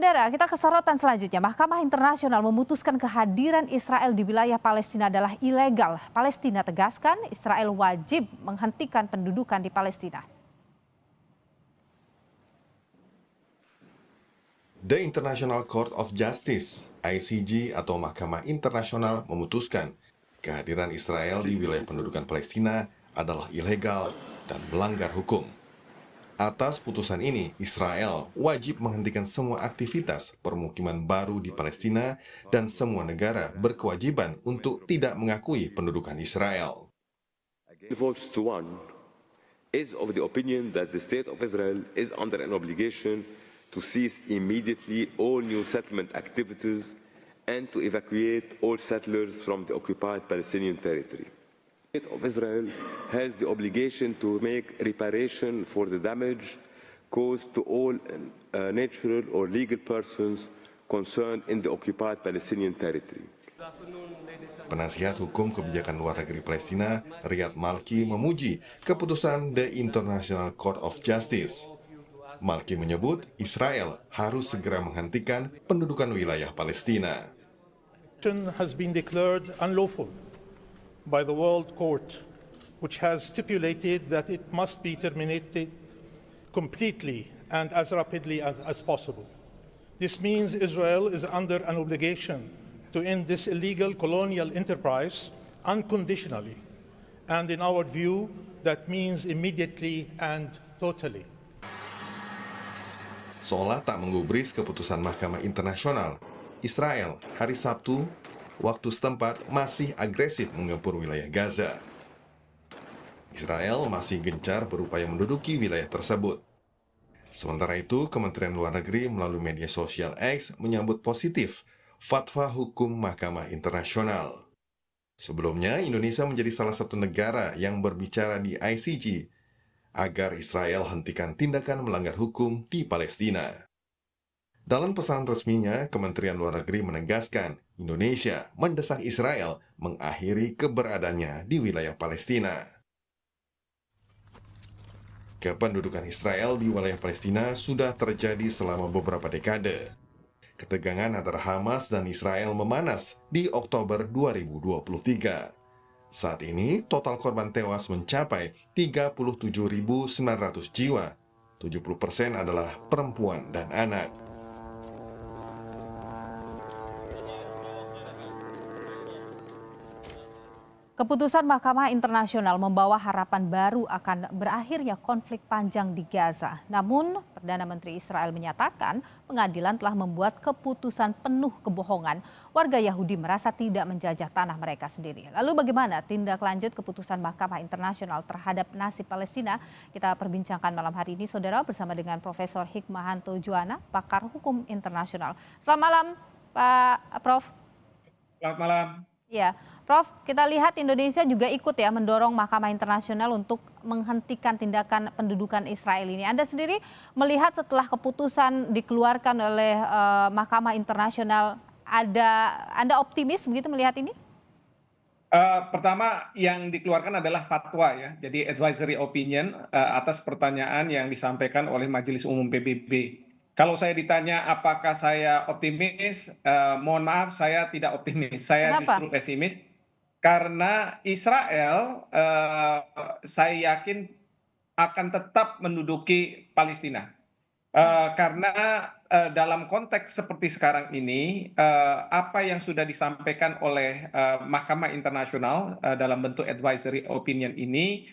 Saudara, kita ke sorotan selanjutnya. Mahkamah Internasional memutuskan kehadiran Israel di wilayah Palestina adalah ilegal. Palestina tegaskan Israel wajib menghentikan pendudukan di Palestina. The International Court of Justice (ICJ) atau Mahkamah Internasional memutuskan kehadiran Israel di wilayah pendudukan Palestina adalah ilegal dan melanggar hukum. Atas putusan ini, Israel wajib menghentikan semua aktivitas permukiman baru di Palestina dan semua negara berkewajiban untuk tidak mengakui pendudukan Israel. Votes to one is of the opinion that the state of Israel is under an obligation to cease immediately all new settlement activities and to evacuate all settlers from the occupied Palestinian territory. The state of Israel has the obligation to make reparation for the damage caused to all natural or legal persons concerned in the occupied Palestinian territory. Penasihat Hukum Kebijakan Luar Negeri Palestina, Riyad Malki, memuji keputusan The International Court of Justice. Malki menyebut Israel harus segera menghentikan pendudukan wilayah Palestina. Has been declared unlawful by the World Court, which has stipulated that it must be terminated completely and as rapidly as possible. This means Israel is under an obligation to end this illegal colonial enterprise unconditionally. And in our view, that means immediately and totally. Seolah tak menggubris keputusan Mahkamah Internasional, Israel hari Sabtu waktu setempat masih agresif mengepur wilayah Gaza. Israel masih gencar berupaya menduduki wilayah tersebut. Sementara itu, Kementerian Luar Negeri melalui media sosial X menyambut positif fatwa hukum Mahkamah Internasional. Sebelumnya, Indonesia menjadi salah satu negara yang berbicara di ICJ agar Israel hentikan tindakan melanggar hukum di Palestina. Dalam pesan resminya, Kementerian Luar Negeri menegaskan Indonesia mendesak Israel mengakhiri keberadaannya di wilayah Palestina. Kependudukan Israel di wilayah Palestina sudah terjadi selama beberapa dekade. Ketegangan antara Hamas dan Israel memanas di Oktober 2023. Saat ini, total korban tewas mencapai 37.900 jiwa. 70% adalah perempuan dan anak. Keputusan Mahkamah Internasional membawa harapan baru akan berakhirnya konflik panjang di Gaza. Namun, Perdana Menteri Israel menyatakan pengadilan telah membuat keputusan penuh kebohongan. Warga Yahudi merasa tidak menjajah tanah mereka sendiri. Lalu bagaimana tindak lanjut keputusan Mahkamah Internasional terhadap nasib Palestina? Kita perbincangkan malam hari ini, saudara, bersama dengan Profesor Hikmahanto Juwana, pakar hukum internasional. Selamat malam, Pak Prof. Selamat malam. Ya, Prof, kita lihat Indonesia juga ikut ya mendorong Mahkamah Internasional untuk menghentikan tindakan pendudukan Israel ini. Anda sendiri melihat setelah keputusan dikeluarkan oleh Mahkamah Internasional, Anda optimis begitu melihat ini? Pertama yang dikeluarkan adalah fatwa ya, jadi advisory opinion atas pertanyaan yang disampaikan oleh Majelis Umum PBB. Kalau saya ditanya apakah saya optimis, mohon maaf saya tidak optimis. Saya Kenapa? justru pesimis karena Israel saya yakin akan tetap menduduki Palestina. Karena dalam konteks seperti sekarang ini, apa yang sudah disampaikan oleh Mahkamah Internasional dalam bentuk advisory opinion ini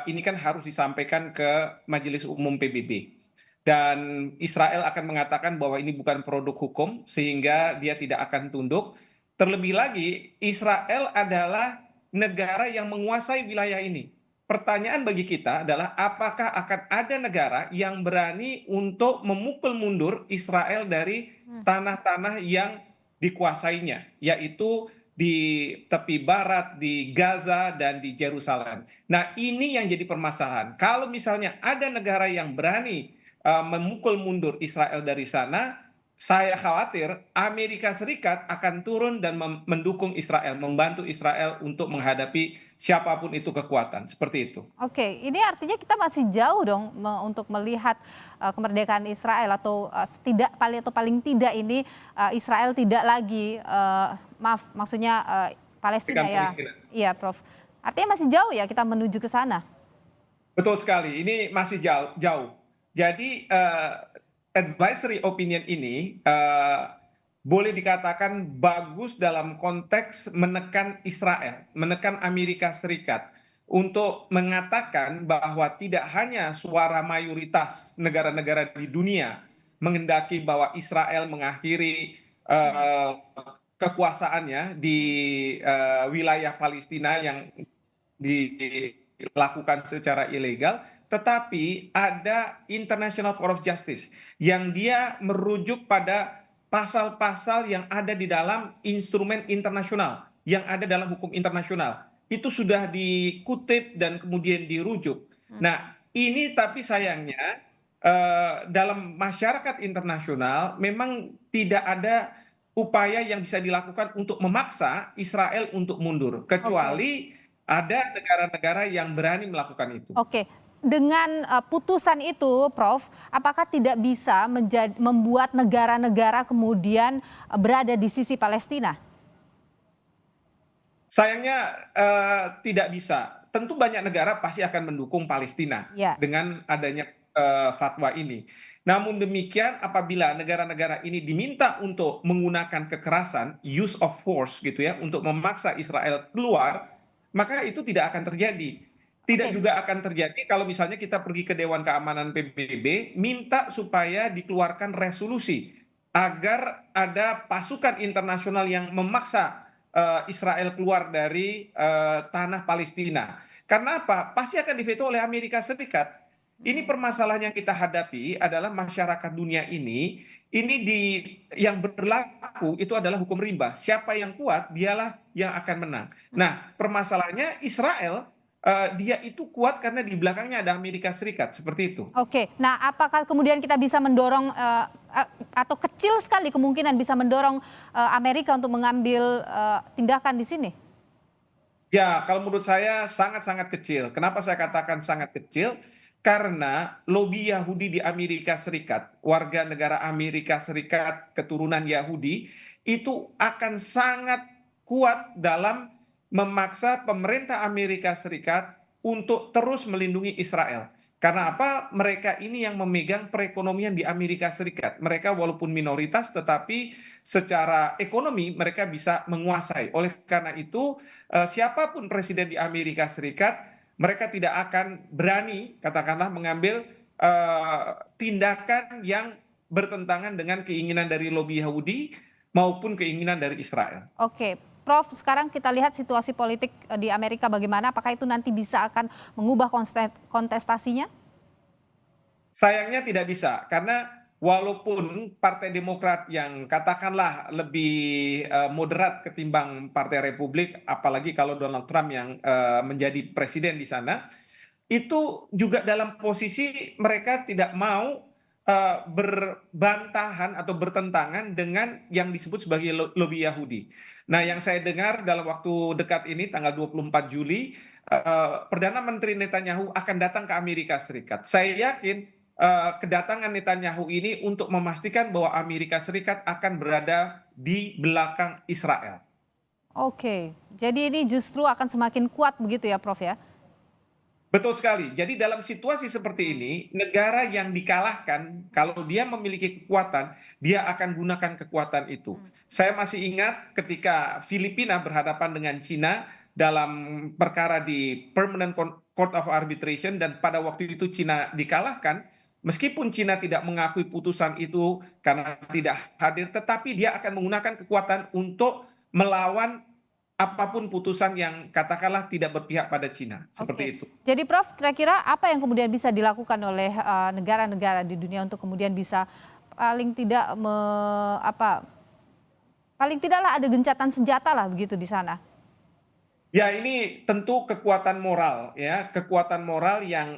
kan harus disampaikan ke Majelis Umum PBB. Dan Israel akan mengatakan bahwa ini bukan produk hukum sehingga dia tidak akan tunduk. Terlebih lagi, Israel adalah negara yang menguasai wilayah ini. Pertanyaan bagi kita adalah apakah akan ada negara yang berani untuk memukul mundur Israel dari tanah-tanah yang dikuasainya, yaitu di tepi barat, di Gaza, dan di Yerusalem. Nah, ini yang jadi permasalahan. Kalau misalnya ada negara yang berani memukul mundur Israel dari sana, saya khawatir Amerika Serikat akan turun dan mendukung Israel, membantu Israel untuk menghadapi siapapun itu kekuatan, seperti itu. Oke, ini artinya kita masih jauh dong untuk melihat kemerdekaan Israel atau paling tidak ini Israel tidak lagi maksudnya Palestina ya. Iya, Prof. Artinya masih jauh ya kita menuju ke sana. Betul sekali, ini masih jauh. Jadi advisory opinion ini boleh dikatakan bagus dalam konteks menekan Israel, menekan Amerika Serikat untuk mengatakan bahwa tidak hanya suara mayoritas negara-negara di dunia menghendaki bahwa Israel mengakhiri kekuasaannya di wilayah Palestina yang dilakukan secara ilegal, tetapi ada International Court of Justice yang dia merujuk pada pasal-pasal yang ada di dalam instrumen internasional, yang ada dalam hukum internasional. Itu sudah dikutip dan kemudian dirujuk. Nah, ini tapi sayangnya dalam masyarakat internasional memang tidak ada upaya yang bisa dilakukan untuk memaksa Israel untuk mundur, kecuali ada negara-negara yang berani melakukan itu. Oke, dengan putusan itu, Prof, apakah tidak bisa membuat negara-negara kemudian berada di sisi Palestina? Sayangnya tidak bisa. Tentu banyak negara pasti akan mendukung Palestina dengan adanya fatwa ini. Namun demikian, apabila negara-negara ini diminta untuk menggunakan kekerasan, use of force gitu ya, untuk memaksa Israel keluar, maka itu tidak akan terjadi. Tidak juga akan terjadi kalau misalnya kita pergi ke Dewan Keamanan PBB, minta supaya dikeluarkan resolusi agar ada pasukan internasional yang memaksa Israel keluar dari tanah Palestina. Karena apa? Pasti akan diveto oleh Amerika Serikat. Ini permasalahan yang kita hadapi adalah masyarakat dunia ini yang berlaku itu adalah hukum rimba. Siapa yang kuat, dialah yang akan menang. Nah, permasalahannya Israel dia itu kuat karena di belakangnya ada Amerika Serikat, seperti itu. Oke, nah apakah kemudian kita bisa mendorong atau kecil sekali kemungkinan bisa mendorong Amerika untuk mengambil tindakan di sini? Ya, kalau menurut saya sangat-sangat kecil. Kenapa saya katakan sangat kecil? Karena lobi Yahudi di Amerika Serikat, warga negara Amerika Serikat keturunan Yahudi, itu akan sangat kuat dalam memaksa pemerintah Amerika Serikat untuk terus melindungi Israel. Karena apa? Mereka ini yang memegang perekonomian di Amerika Serikat. Mereka walaupun minoritas, tetapi secara ekonomi mereka bisa menguasai. Oleh karena itu, siapapun presiden di Amerika Serikat, mereka tidak akan berani, katakanlah, mengambil tindakan yang bertentangan dengan keinginan dari lobi Yahudi maupun keinginan dari Israel. Oke, Prof, sekarang kita lihat situasi politik di Amerika bagaimana, apakah itu nanti bisa akan mengubah kontestasinya? Sayangnya tidak bisa, karena walaupun Partai Demokrat yang katakanlah lebih moderat ketimbang Partai Republik, apalagi kalau Donald Trump yang menjadi presiden di sana, itu juga dalam posisi mereka tidak mau berbantahan atau bertentangan dengan yang disebut sebagai lobi Yahudi. Nah, yang saya dengar dalam waktu dekat ini, tanggal 24 Juli, Perdana Menteri Netanyahu akan datang ke Amerika Serikat. Saya yakin kedatangan Netanyahu ini untuk memastikan bahwa Amerika Serikat akan berada di belakang Israel. Oke, jadi ini justru akan semakin kuat begitu ya, Prof ya? Betul sekali. Jadi dalam situasi seperti ini, negara yang dikalahkan, kalau dia memiliki kekuatan, dia akan gunakan kekuatan itu. Saya masih ingat ketika Filipina berhadapan dengan Cina dalam perkara di Permanent Court of Arbitration, dan pada waktu itu Cina dikalahkan, meskipun Cina tidak mengakui putusan itu karena tidak hadir, tetapi dia akan menggunakan kekuatan untuk melawan apapun putusan yang katakanlah tidak berpihak pada Cina, seperti itu. Jadi Prof, kira-kira apa yang kemudian bisa dilakukan oleh negara-negara di dunia untuk kemudian bisa paling tidaklah ada gencatan senjata lah begitu di sana? Ya, ini tentu kekuatan moral ya, kekuatan moral yang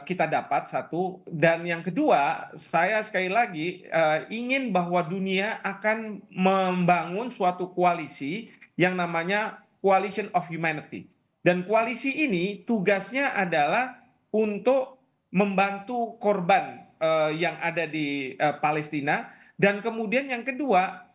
kita dapat satu, dan yang kedua, saya sekali lagi ingin bahwa dunia akan membangun suatu koalisi yang namanya Coalition of Humanity. Dan koalisi ini tugasnya adalah untuk membantu korban yang ada di Palestina, dan kemudian yang kedua,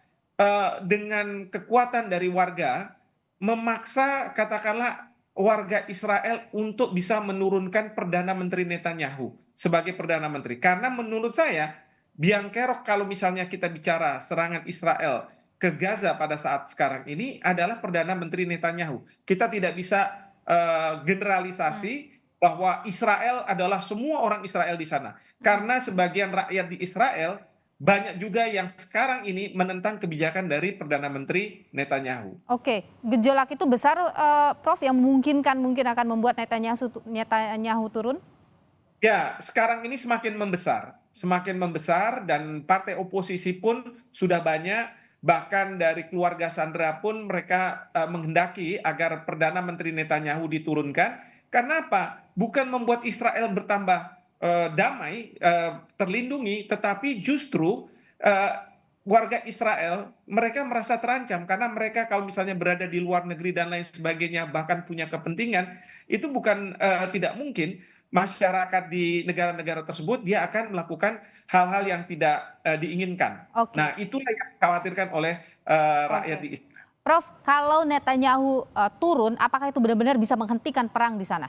dengan kekuatan dari warga memaksa katakanlah warga Israel untuk bisa menurunkan Perdana Menteri Netanyahu sebagai Perdana Menteri. Karena menurut saya, biang kerok kalau misalnya kita bicara serangan Israel ke Gaza pada saat sekarang ini adalah Perdana Menteri Netanyahu. Kita tidak bisa generalisasi bahwa Israel adalah semua orang Israel di sana. Karena sebagian rakyat di Israel banyak juga yang sekarang ini menentang kebijakan dari Perdana Menteri Netanyahu. Oke, gejolak itu besar, Prof, yang mungkin akan membuat Netanyahu turun? Ya, sekarang ini semakin membesar dan partai oposisi pun sudah banyak, bahkan dari keluarga Sandra pun mereka menghendaki agar Perdana Menteri Netanyahu diturunkan. Karena apa? Bukan membuat Israel bertambah damai, terlindungi, tetapi justru eh, warga Israel mereka merasa terancam karena mereka kalau misalnya berada di luar negeri dan lain sebagainya, bahkan punya kepentingan, itu bukan tidak mungkin masyarakat di negara-negara tersebut dia akan melakukan hal-hal yang tidak diinginkan. Oke, Nah, itulah yang dikhawatirkan oleh rakyat oke. di Israel. Prof, kalau Netanyahu turun, apakah itu benar-benar bisa menghentikan perang di sana?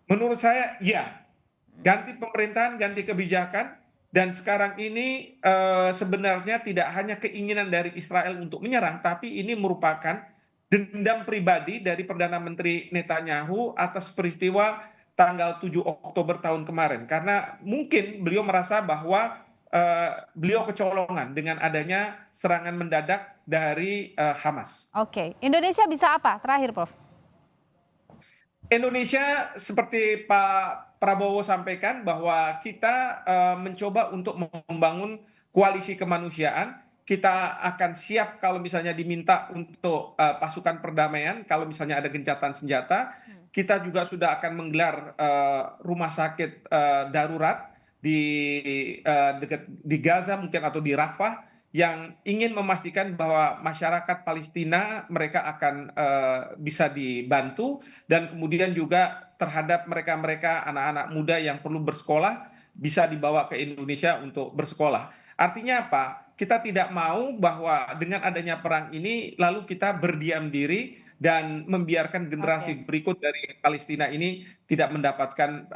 Menurut saya, ya, ganti pemerintahan, ganti kebijakan, dan sekarang ini sebenarnya tidak hanya keinginan dari Israel untuk menyerang, tapi ini merupakan dendam pribadi dari Perdana Menteri Netanyahu atas peristiwa tanggal 7 Oktober tahun kemarin. Karena mungkin beliau merasa bahwa beliau kecolongan dengan adanya serangan mendadak dari Hamas. Oke, Indonesia bisa apa? Terakhir, Prof. Indonesia seperti Pak Prabowo sampaikan bahwa kita mencoba untuk membangun koalisi kemanusiaan. Kita akan siap kalau misalnya diminta untuk pasukan perdamaian, kalau misalnya ada gencatan senjata. Kita juga sudah akan menggelar rumah sakit darurat di di Gaza mungkin atau di Rafah yang ingin memastikan bahwa masyarakat Palestina mereka akan bisa dibantu, dan kemudian juga terhadap mereka-mereka anak-anak muda yang perlu bersekolah bisa dibawa ke Indonesia untuk bersekolah. Artinya apa? Kita tidak mau bahwa dengan adanya perang ini lalu kita berdiam diri dan membiarkan Oke. generasi berikut dari Palestina ini tidak mendapatkan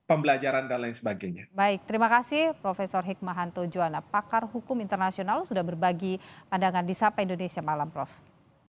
pembelajaran dan lain sebagainya. Baik, terima kasih Profesor Hikmahanto Juwana, pakar hukum internasional sudah berbagi pandangan di Sapa Indonesia Malam, Prof.